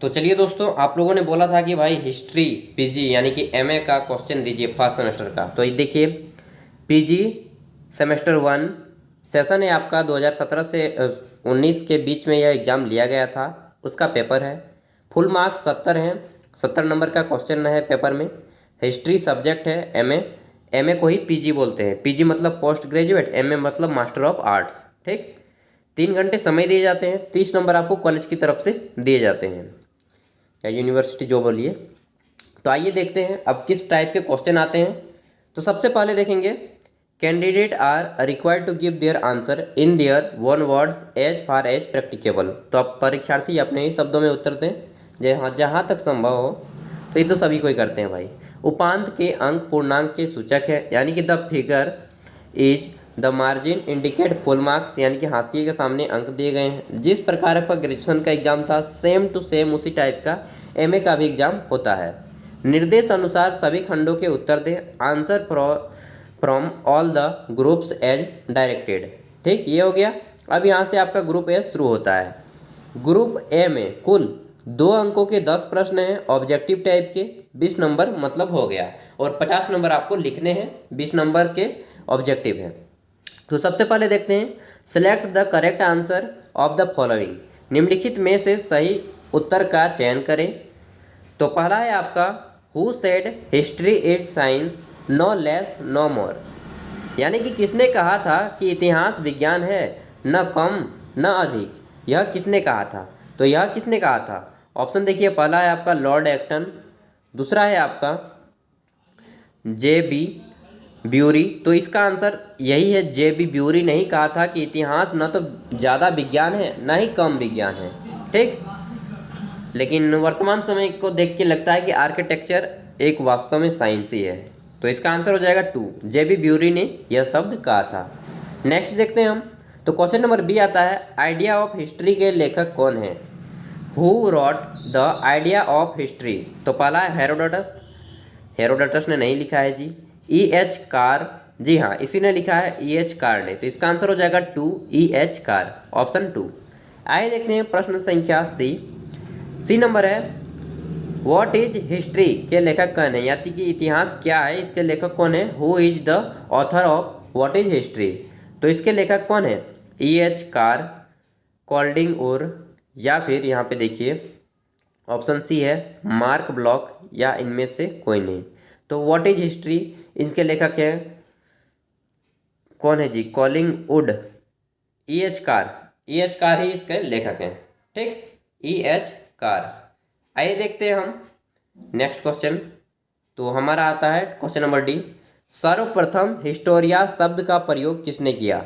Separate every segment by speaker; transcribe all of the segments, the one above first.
Speaker 1: तो चलिए दोस्तों, आप लोगों ने बोला था कि भाई हिस्ट्री पीजी यानी कि एमए का क्वेश्चन दीजिए फर्स्ट सेमेस्टर का। तो ये देखिए, पीजी सेमेस्टर 1 सेशन है आपका 2017 से 19 के बीच में यह एग्ज़ाम लिया गया था। उसका पेपर है, फुल मार्क्स 70 हैं, 70 नंबर का क्वेश्चन है पेपर में। हिस्ट्री सब्जेक्ट है एमए, एमए को ही पीजी बोलते हैं। पीजी मतलब पोस्ट ग्रेजुएट, एमए मतलब मास्टर ऑफ आर्ट्स। ठीक, 3 घंटे समय दिए जाते हैं, 30 नंबर आपको कॉलेज की तरफ से दिए जाते हैं या यूनिवर्सिटी जो बोलिए। तो आइए देखते हैं अब किस टाइप के क्वेश्चन आते हैं। तो सबसे पहले देखेंगे, candidate are required to give their answer in their own words as far as practicable. तो अब परीक्षार्थी अपने ही शब्दों में उत्तर दें जहाँ जहाँ तक संभव हो। तो ये तो सभी कोई करते हैं भाई। उपांत के अंक पूर्णांक के सूचक है, यानी कि the figure is the margin indicate full marks, यानी कि हाशिए के सामने अंक दिए गए हैं। जिस प्रकार का ग्रेजुएशन का एग्जाम था सेम टू सेम उसी टाइप का एमए का भी एग्जाम होता है। निर्देश अनुसार सभी खंडों के उत्तर दें, answer from all the groups as directed. ठीक, ये हो गया। अब यहाँ से आपका ग्रुप ए शुरू होता है। ग्रुप ए में कुल 2 अंकों के 10 प्रश्न हैं ऑब्जेक्टिव टाइप के, 20 नंबर मतलब हो गया, और 50 नंबर आपको लिखने हैं, 20 नंबर के ऑब्जेक्टिव है। तो सबसे पहले देखते हैं, select the correct answer of the following. निम्नलिखित में से सही उत्तर का चयन करें। तो पहला है आपका, who said history is science no less no more, यानी कि किसने कहा था कि इतिहास विज्ञान है, न कम न अधिक। यह किसने कहा था? तो यह किसने कहा था? ऑप्शन देखिए, पहला है आपका लॉर्ड एक्टन, दूसरा है आपका जे बी ब्यूरी। तो इसका आंसर यही है, जे बी ब्यूरी नहीं कहा था कि इतिहास न तो ज़्यादा विज्ञान है ना ही कम विज्ञान है। ठीक, लेकिन वर्तमान समय को देख के लगता है कि आर्किटेक्चर एक वास्तव में साइंस ही है। तो इसका आंसर हो जाएगा 2, जे बी ब्यूरी ने यह शब्द कहा था। नेक्स्ट देखते हैं हम। तो क्वेश्चन नंबर बी आता है, आइडिया ऑफ हिस्ट्री के लेखक कौन है? Who rot the idea of history? तो पहला है हेरोडोटस, हेरोडोटस ने नहीं लिखा है जी। ई एच कार, जी हाँ इसी ने लिखा है, ई एच कार ने। तो इसका आंसर हो जाएगा 2, ई एच कार, ऑप्शन 2। आइए देखते हैं प्रश्न संख्या सी नंबर है, व्हाट इज हिस्ट्री के लेखक कौन है? यानी कि इतिहास क्या है, इसके लेखक कौन है? Who is the author of what is history? तो इसके लेखक कौन है? ई एच कार, कॉल्डिंग और, या फिर यहाँ पे देखिए ऑप्शन सी है मार्क ब्लॉक, या इनमें से कोई नहीं। तो व्हाट इज हिस्ट्री इनके लेखक हैं कौन है जी? Collingwood, E H Carr, E H Carr ही इसके लेखक हैं। ठीक, ई एच कार। आइए देखते हैं हम नेक्स्ट क्वेश्चन। तो हमारा आता है क्वेश्चन नंबर डी, सर्वप्रथम हिस्टोरिया शब्द का प्रयोग किसने किया?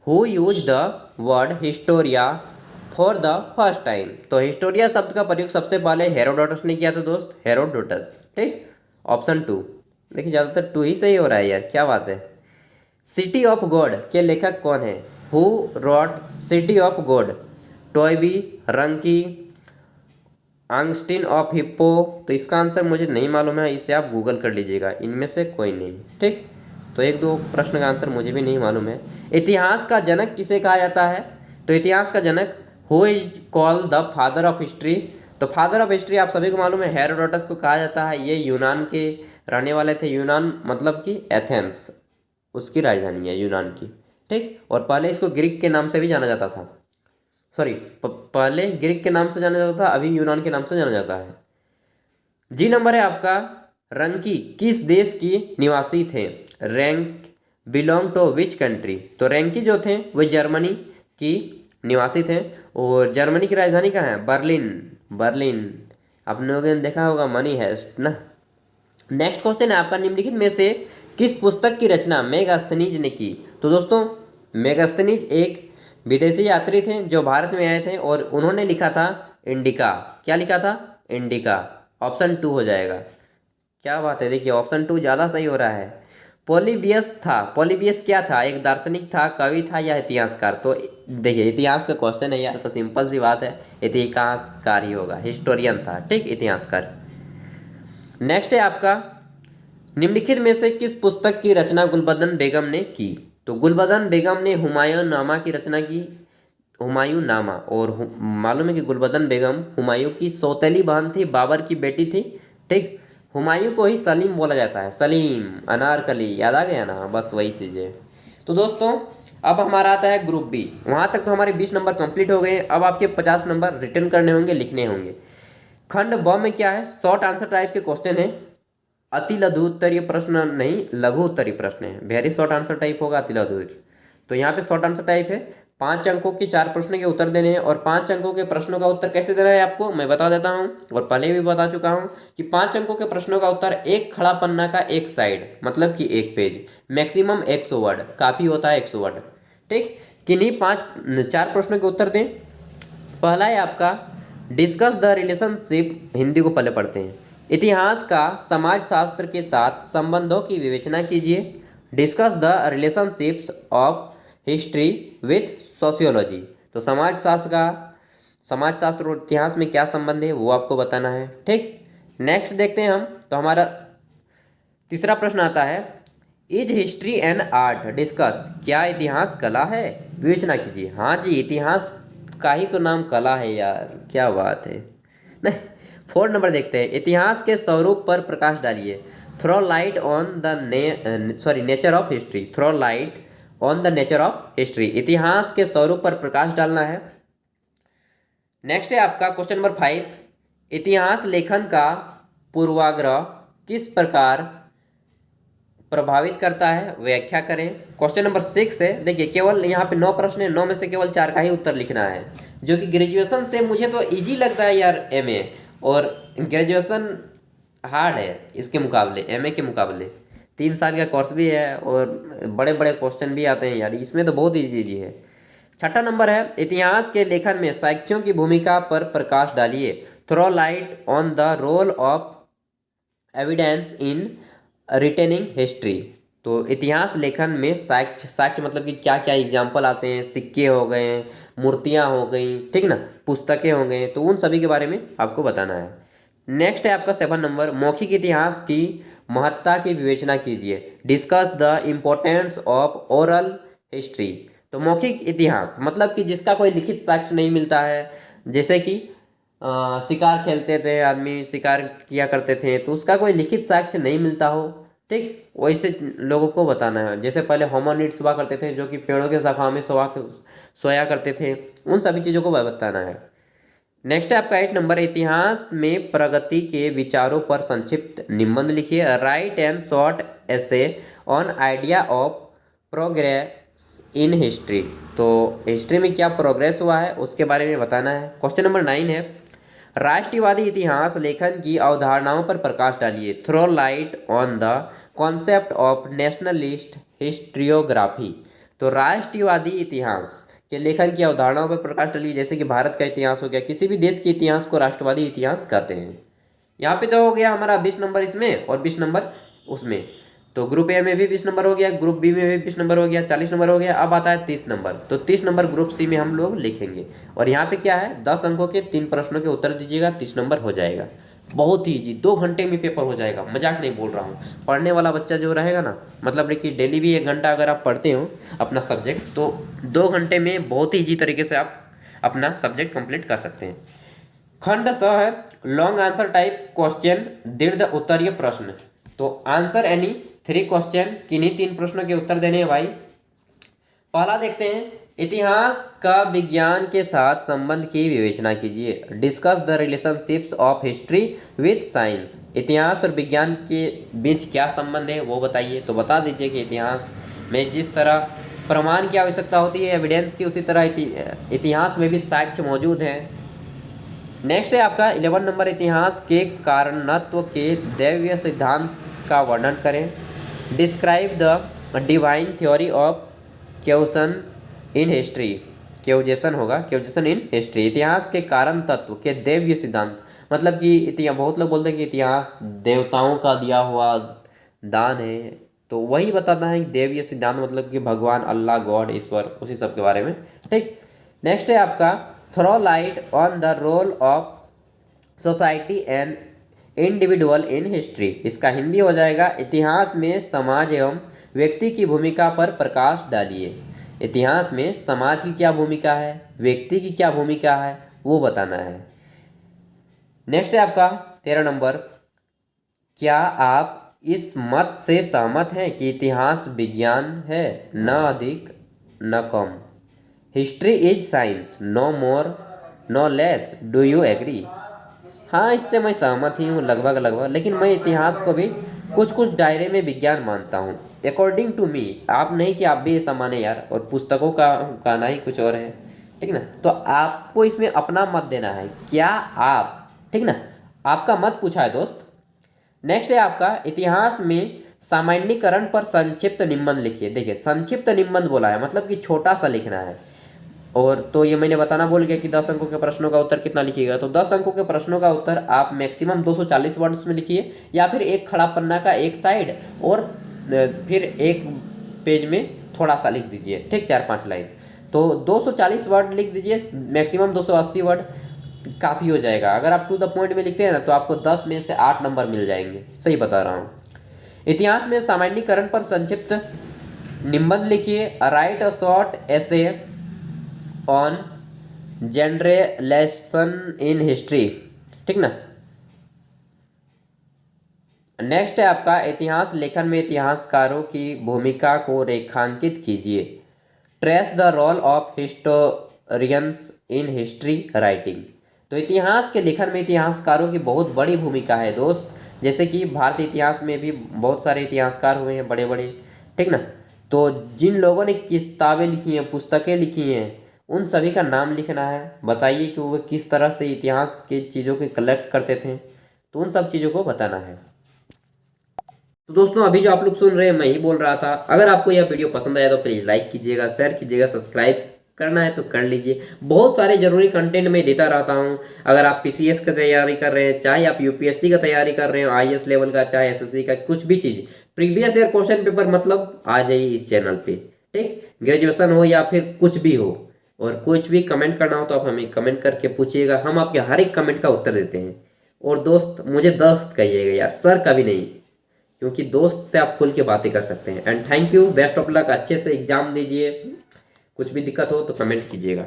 Speaker 1: Who use the word Historia for the first time? तो हिस्टोरिया शब्द का प्रयोग सबसे पहले हेरोडोटस ने किया था दोस्त, हेरोडोटस। ठीक, ऑप्शन 2। देखिए ज़्यादातर 2 ही सही हो रहा है यार, क्या बात है। सिटी ऑफ गॉड के लेखक कौन है? Who wrote city of God? Toynbee, Ranke, Augustine of Hippo? तो इसका आंसर मुझे नहीं मालूम है, इसे आप गूगल कर लीजिएगा, इनमें से कोई नहीं। ठीक, तो 1-2 प्रश्न का आंसर मुझे भी नहीं मालूम है। इतिहास का जनक किसे कहा जाता है? तो इतिहास का जनक who is called the father of history? तो फादर ऑफ हिस्ट्री आप सभी को मालूम है, हेरोडोटस को कहा जाता है। ये यूनान के रहने वाले थे, यूनान मतलब कि एथेंस उसकी राजधानी है यूनान की। ठीक, और पहले इसको ग्रीक के नाम से भी जाना जाता था, सॉरी पहले ग्रीक के नाम से जाना जाता था, अभी यूनान के नाम से जाना जाता है। जी नंबर है आपका, रंकी किस देश की निवासी थे? Ranke belong to which country? तो रैंकी जो थे वो जर्मनी की निवासी थे, और जर्मनी की राजधानी कहाँ है? Berlin, Berlin. आप लोगों ने देखा होगा मनी हेस्ट ना। नेक्स्ट क्वेश्चन है आपका, निम्नलिखित में से किस पुस्तक की रचना मेगास्थनीज ने की? तो दोस्तों मेगास्थनीज एक विदेशी यात्री थे जो भारत में आए थे, और उन्होंने लिखा था इंडिका। क्या लिखा था? इंडिका, ऑप्शन 2 हो जाएगा। क्या बात है, देखिए ऑप्शन 2 ज़्यादा सही हो रहा है। पॉलीबियस था, पॉलीबियस क्या था? एक दार्शनिक था, कवि था, या इतिहासकार? तो देखिए इतिहास का क्वेश्चन है यार, तो सिंपल सी बात है, इतिहासकार ही होगा, हिस्टोरियन था। ठीक, इतिहासकार। नेक्स्ट है आपका, निम्नलिखित में से किस पुस्तक की रचना गुलबदन बेगम ने की? तो गुलबदन बेगम ने हुमायूं नामा की रचना की। हुमायूं नामा, और मालूम है कि गुलबदन बेगम हुमायूं की सौतेली बहन थी, बाबर की बेटी थी। ठीक। हुमायूं को ही सलीम बोला जाता है, सलीम, अनारकली, याद आ गया ना, बस वही चीज़ें। तो दोस्तों अब हमारा आता है ग्रुप बी। वहाँ तक तो हमारे 20 नंबर कंप्लीट हो गए। अब आपके 50 नंबर रिटर्न करने होंगे, लिखने होंगे। खंड ब में क्या है, शॉर्ट आंसर टाइप के क्वेश्चन है। अति लघु उत्तरीय प्रश्न नहीं, लघु उत्तरीय प्रश्न है। वेरी शॉर्ट आंसर टाइप होगा, अति लघु। तो यहाँ पे शॉर्ट आंसर टाइप है। 5 अंकों के 4 प्रश्नों के उत्तर देने हैं, और 5 अंकों के प्रश्नों का उत्तर कैसे देना है आपको मैं बता देता हूँ, और पहले भी बता चुका हूँ कि 5 अंकों के प्रश्नों का उत्तर एक खड़ा पन्ना का एक साइड, मतलब कि एक पेज, मैक्सिमम 100 वर्ड, काफ़ी होता है 100 वर्ड। ठीक। किन्हीं 4 प्रश्नों के उत्तर दें। पहला है आपका डिस्कस द रिलेशनशिप, हिंदी को पहले पढ़ते हैं। इतिहास का समाजशास्त्र के साथ संबंधों की विवेचना कीजिए। Discuss the relationships of history with sociology. तो समाजशास्त्र और इतिहास में क्या संबंध है वो आपको बताना है। ठीक। नेक्स्ट देखते हैं हम। तो हमारा तीसरा प्रश्न आता है, is history and art discuss. क्या इतिहास कला है, विवेचना कीजिए। हाँ जी, इतिहास का ही तो नाम कला है यार, क्या बात है। नहीं, 4 नंबर देखते हैं। इतिहास के स्वरूप पर प्रकाश डालिए। Throw light on the nature of history. Throw light on the nature of history. इतिहास के स्वरूप पर प्रकाश डालना है। नेक्स्ट है आपका क्वेश्चन नंबर 5। इतिहास लेखन का पूर्वाग्रह किस प्रकार प्रभावित करता है, व्याख्या करें। क्वेश्चन नंबर 6 है। देखिए केवल यहाँ पे 9 प्रश्न है, 9 में से केवल 4 का ही उत्तर लिखना है, जो कि ग्रेजुएशन से मुझे तो इजी लगता है यार एमए, और ग्रेजुएशन हार्ड है इसके मुकाबले, एमए के मुकाबले। 3 साल का कोर्स भी है और बड़े बड़े क्वेश्चन भी आते हैं यार, इसमें तो बहुत ईजी है। 6ठा नंबर है, इतिहास के लेखन में साक्ष्यों की भूमिका पर प्रकाश डालिए। Throw light on the role of evidence in retaining history. तो इतिहास लेखन में साक्ष्य मतलब कि क्या क्या एग्जाम्पल आते हैं, सिक्के हो गए, मूर्तियाँ हो गई, ठीक ना, पुस्तकें हो गई, तो उन सभी के बारे में आपको बताना है। नेक्स्ट है आपका 7 नंबर, मौखिक इतिहास की महत्ता की विवेचना कीजिए। Discuss the importance of oral history. तो मौखिक इतिहास मतलब कि जिसका कोई लिखित साक्ष्य नहीं मिलता है, जैसे कि शिकार खेलते थे आदमी, शिकार किया करते थे, तो उसका कोई लिखित साक्ष्य नहीं मिलता हो, ठीक, वैसे लोगों को बताना है। जैसे पहले होमोनिड्स हुआ करते थे जो कि पेड़ों के शाखा में सोया करते थे, उन सभी चीज़ों को बताना है। नेक्स्ट है आपका 8 नंबर, इतिहास में प्रगति के विचारों पर संक्षिप्त निबंध लिखिए। Right and short essay on idea of progress in history. तो हिस्ट्री में क्या प्रोग्रेस हुआ है उसके बारे में बताना है। क्वेश्चन नंबर 9 है, राष्ट्रवादी इतिहास लेखन की अवधारणाओं पर प्रकाश डालिए। Throw light on the concept of nationalist historiography. तो राष्ट्रवादी इतिहास के लेखन की अवधारणाओं पर प्रकाश डालिए, जैसे कि भारत का इतिहास हो गया, किसी भी देश के इतिहास को राष्ट्रवादी इतिहास कहते हैं। यहाँ पे तो हो गया हमारा 20 नंबर इसमें और 20 नंबर उसमें। तो ग्रुप ए में भी 20 नंबर हो गया, ग्रुप बी में भी 20 नंबर हो गया, 40 नंबर हो गया। अब आता है 30 नंबर। तो 30 नंबर ग्रुप सी में हम लोग लिखेंगे, और यहाँ पे क्या है 10 अंकों के 3 प्रश्नों के उत्तर दीजिएगा, 30 नंबर हो जाएगा। बहुत ही ईजी, 2 घंटे में पेपर हो जाएगा, मजाक नहीं बोल रहा हूँ। पढ़ने वाला बच्चा जो रहेगा ना, मतलब कि डेली भी 1 घंटा अगर आप पढ़ते हो अपना सब्जेक्ट, तो 2 घंटे में बहुत ही ईजी तरीके से आप अपना सब्जेक्ट कंप्लीट कर सकते हैं। खंड स है लॉन्ग आंसर टाइप क्वेश्चन, दीर्घ उत्तरीय प्रश्न। तो आंसर एनी 3 क्वेश्चन, किन्हीं 3 प्रश्नों के उत्तर देने हैं भाई। पहला देखते हैं, इतिहास का विज्ञान के साथ संबंध की विवेचना कीजिए। Discuss the relationships of history with science. इतिहास और विज्ञान के बीच क्या संबंध है वो बताइए। तो बता दीजिए कि इतिहास में जिस तरह प्रमाण की आवश्यकता होती है एविडेंस की, उसी तरह इतिहास में भी साक्ष्य मौजूद हैं। नेक्स्ट है आपका 11 नंबर, इतिहास के कारणत्व के दैवीय सिद्धांत का वर्णन करें। Describe the divine theory of causation in history. Causation होगा, क्यूजेशन इन हिस्ट्री। इतिहास के कारण तत्व के दैवीय सिद्धांत, मतलब कि इतिहास, बहुत लोग बोलते हैं कि इतिहास देवताओं का दिया हुआ दान है, तो वही बताता है कि दैवीय सिद्धांत मतलब कि भगवान, अल्लाह, गॉड, ईश्वर, उसी सब के बारे में। ठीक। नेक्स्ट है आपका throw light on the role of society and individual in history. इसका हिंदी हो जाएगा, इतिहास में समाज एवं व्यक्ति की भूमिका पर प्रकाश डालिए। इतिहास में समाज की क्या भूमिका है, व्यक्ति की क्या भूमिका है, वो बताना है। नेक्स्ट है आपका 13 नंबर, क्या आप इस मत से सहमत हैं कि इतिहास विज्ञान है, न अधिक न कम। History is science, no more no less, do you agree. हाँ, इससे मैं सहमत ही हूँ लगभग, लेकिन मैं इतिहास को भी कुछ कुछ दायरे में विज्ञान मानता हूँ, अकॉर्डिंग टू मी। आप नहीं कि आप भी ऐसा माने यार, और पुस्तकों का कहना ही कुछ और है, ठीक ना। तो आपको इसमें अपना मत देना है, क्या आप, ठीक ना, आपका मत पूछा है दोस्त। नेक्स्ट है आपका, इतिहास में सामान्यीकरण पर संक्षिप्त निबंध लिखिए। देखिए, संक्षिप्त निबंध बोला है मतलब कि छोटा सा लिखना है। और तो ये मैंने बताना भूल गया कि 10 अंकों के प्रश्नों का उत्तर कितना लिखिएगा। तो 10 अंकों के प्रश्नों का उत्तर आप मैक्सिमम 240 वर्ड्स में लिखिए, या फिर एक खड़ा पन्ना का एक साइड और फिर एक पेज में थोड़ा सा लिख दीजिए, ठीक, 4-5 लाइन। तो 240 वर्ड लिख दीजिए, मैक्सिमम 280 वर्ड काफ़ी हो जाएगा। अगर आप टू द पॉइंट में लिखते हैं ना तो आपको 10 में से 8 नंबर मिल जाएंगे, सही बता रहा हूँ। इतिहास में सामान्यीकरण पर संक्षिप्त निबंध लिखिए। Write a short essay on generalization in history, ठीक ना। नेक्स्ट है आपका, इतिहास लेखन में इतिहासकारों की भूमिका को रेखांकित कीजिए। Trace the role of historians in history writing. तो इतिहास के लेखन में इतिहासकारों की बहुत बड़ी भूमिका है दोस्त। जैसे कि भारतीय इतिहास में भी बहुत सारे इतिहासकार हुए हैं बड़े बड़े, ठीक ना। तो जिन लोगों ने किताबें लिखी हैं, पुस्तकें लिखी हैं, उन सभी का नाम लिखना है। बताइए कि वो किस तरह से इतिहास के चीज़ों को कलेक्ट करते थे, तो उन सब चीज़ों को बताना है। तो दोस्तों, अभी जो आप लोग सुन रहे हैं मैं ही बोल रहा था। अगर आपको यह वीडियो पसंद आया तो प्लीज़ लाइक कीजिएगा, शेयर कीजिएगा, सब्सक्राइब करना है तो कर लीजिए। बहुत सारे जरूरी कंटेंट मैं देता रहता हूं। अगर आप पीसीएस की तैयारी कर रहे हैं, चाहे आप यूपीएससी का तैयारी कर रहे हो, आईएएस लेवल का, चाहे एसएससी का, कुछ भी चीज़, प्रीवियस ईयर क्वेश्चन पेपर मतलब आ जाइए इस चैनल पे, ठीक। ग्रेजुएशन हो या फिर कुछ भी हो, और कुछ भी कमेंट करना हो तो आप हमें कमेंट करके पूछिएगा, हम आपके हर एक कमेंट का उत्तर देते हैं। और दोस्त, मुझे दोस्त कहिएगा यार, सर कभी नहीं, क्योंकि दोस्त से आप खुल के बातें कर सकते हैं। And thank you, best of luck, अच्छे से एग्जाम दीजिए। कुछ भी दिक्कत हो तो कमेंट कीजिएगा।